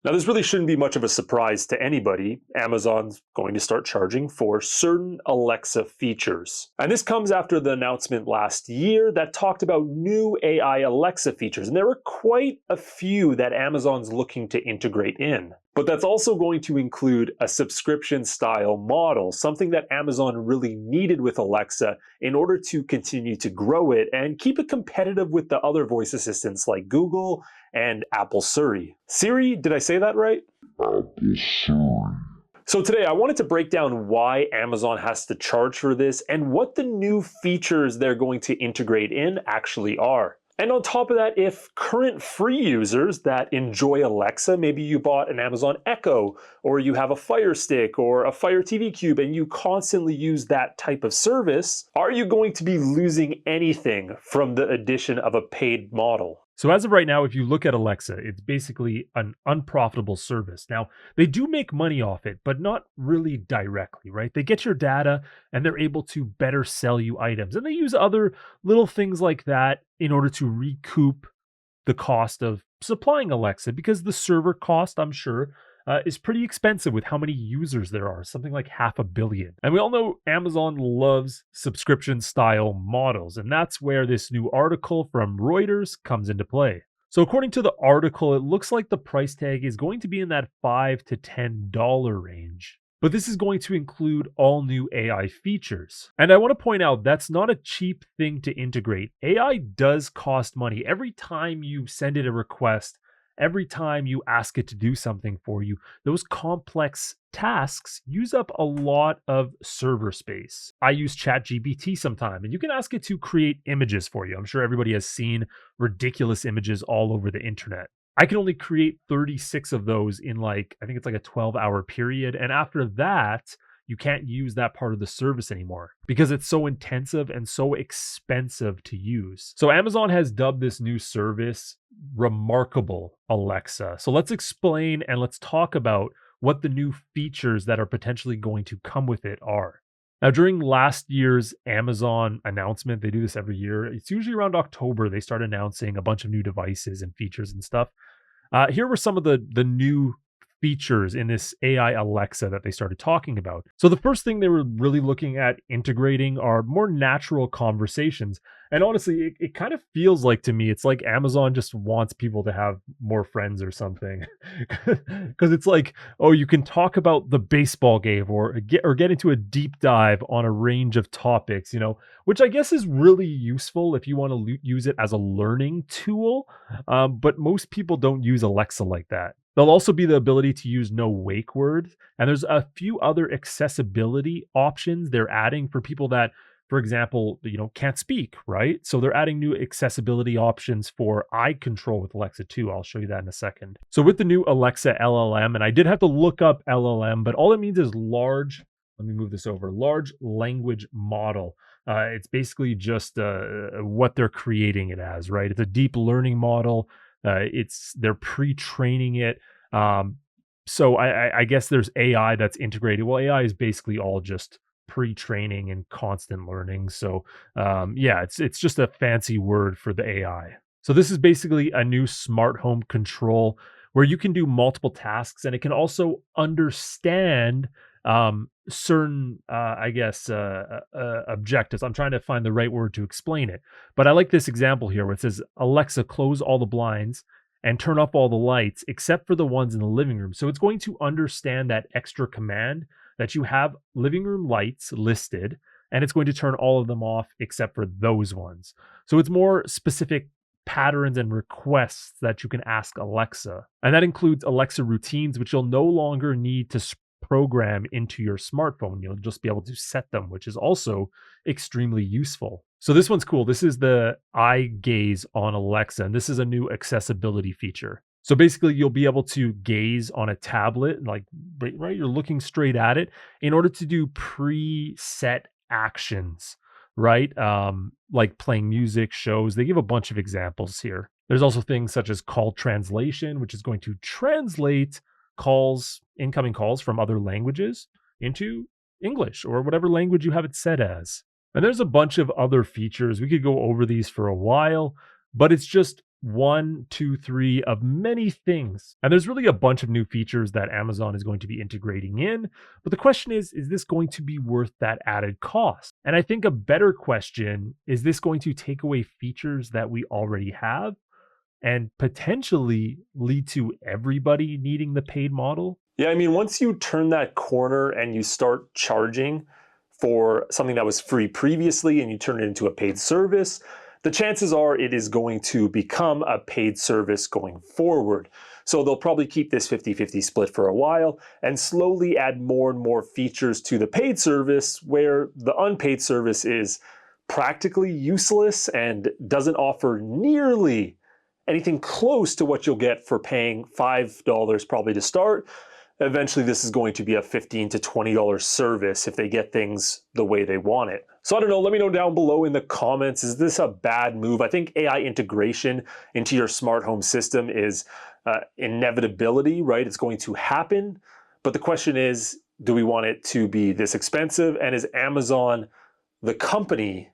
Now, this really shouldn't be much of a surprise to anybody. Amazon's going to start charging for certain Alexa features. And this comes after the announcement last year that talked about new AI Alexa features. And there were quite a few that Amazon's looking to integrate in. But that's also going to include a subscription style model, something that Amazon really needed with Alexa in order to continue to grow it and keep it competitive with the other voice assistants like Google and Apple Siri. Siri, did I say that right? Apple Siri. So today I wanted to break down why Amazon has to charge for this and what the new features they're going to integrate in actually are. And on top of that, if current free users that enjoy Alexa, maybe you bought an Amazon Echo, or you have a Fire Stick or a Fire TV Cube and you constantly use that type of service, are you going to be losing anything from the addition of a paid model? So as of right now, if you look at Alexa, it's basically an unprofitable service. Now, they do make money off it, but not really directly, right? They get your data and they're able to better sell you items. And they use other little things like that in order to recoup the cost of supplying Alexa because the server cost, I'm sure, is pretty expensive with how many users there are, something like 500,000,000. And we all know Amazon loves subscription style models, and that's where this new article from Reuters comes into play. So, according to the article, it looks like the price tag is going to be in that $5 to $10 range. But this is going to include all new AI features. And I want to point out that's not a cheap thing to integrate. AI does cost money. Every time you send it a request, every time you ask it to do something for you, those complex tasks use up a lot of server space. I use ChatGPT sometime, and you can ask it to create images for you. I'm sure everybody has seen ridiculous images all over the internet. I can only create 36 of those in I think it's like a 12-hour period. And after that, you can't use that part of the service anymore because it's so intensive and so expensive to use. So Amazon has dubbed this new service Remarkable Alexa. So let's explain and let's talk about what the new features that are potentially going to come with it are. Now, during last year's Amazon announcement, they do this every year. It's usually around October. They start announcing a bunch of new devices and features and stuff. Here were some of the new features in this AI Alexa that they started talking about. So the first thing they were really looking at integrating are more natural conversations. And honestly, it kind of feels like to me, it's like Amazon just wants people to have more friends or something. Because it's like, oh, you can talk about the baseball game or get into a deep dive on a range of topics, which I guess is really useful if you want to use it as a learning tool. But most people don't use Alexa like that. There'll also be the ability to use no wake words. And there's a few other accessibility options they're adding for people that, for example, can't speak, right? So they're adding new accessibility options for eye control with Alexa too. I'll show you that in a second. So with the new Alexa LLM, and I did have to look up LLM, but all it means is let me move this over, large language model. It's basically just what they're creating it as, right? It's a deep learning model. They're pre-training it. So I guess there's AI that's integrated. Well, AI is basically all just pre-training and constant learning. So yeah, it's just a fancy word for the AI. So this is basically a new smart home control where you can do multiple tasks, and it can also understand certain objectives. I'm trying to find the right word to explain it, but I like this example here where it says, Alexa, close all the blinds and turn off all the lights except for the ones in the living room. So it's going to understand that extra command that you have living room lights listed, and it's going to turn all of them off except for those ones. So it's more specific patterns and requests that you can ask Alexa. And that includes Alexa routines, which you'll no longer need to program into your smartphone. You'll just be able to set them, which is also extremely useful. So this one's cool. This is the eye gaze on Alexa, and this is a new accessibility feature. So basically, you'll be able to gaze on a tablet, right, you're looking straight at it in order to do preset actions, right? Like playing music, shows. They give a bunch of examples here. There's also things such as call translation, which is going to translate incoming calls from other languages into English or whatever language you have it set as. And there's a bunch of other features. We could go over these for a while, but it's just one, two, three of many things. And there's really a bunch of new features that Amazon is going to be integrating in. But the question is this going to be worth that added cost? And I think a better question is this going to take away features that we already have and potentially lead to everybody needing the paid model? Yeah, I mean, once you turn that corner and you start charging for something that was free previously and you turn it into a paid service, the chances are it is going to become a paid service going forward. So they'll probably keep this 50-50 split for a while and slowly add more and more features to the paid service where the unpaid service is practically useless and doesn't offer nearly anything close to what you'll get for paying $5 probably to start. Eventually, this is going to be a $15 to $20 service if they get things the way they want it. So I don't know, let me know down below in the comments, is this a bad move? I think AI integration into your smart home system is inevitability, right? It's going to happen. But the question is, do we want it to be this expensive? And is Amazon the company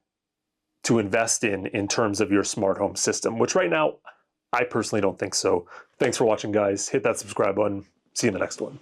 to invest in terms of your smart home system? Which right now, I personally don't think so. Thanks for watching, guys. Hit that subscribe button. See you in the next one.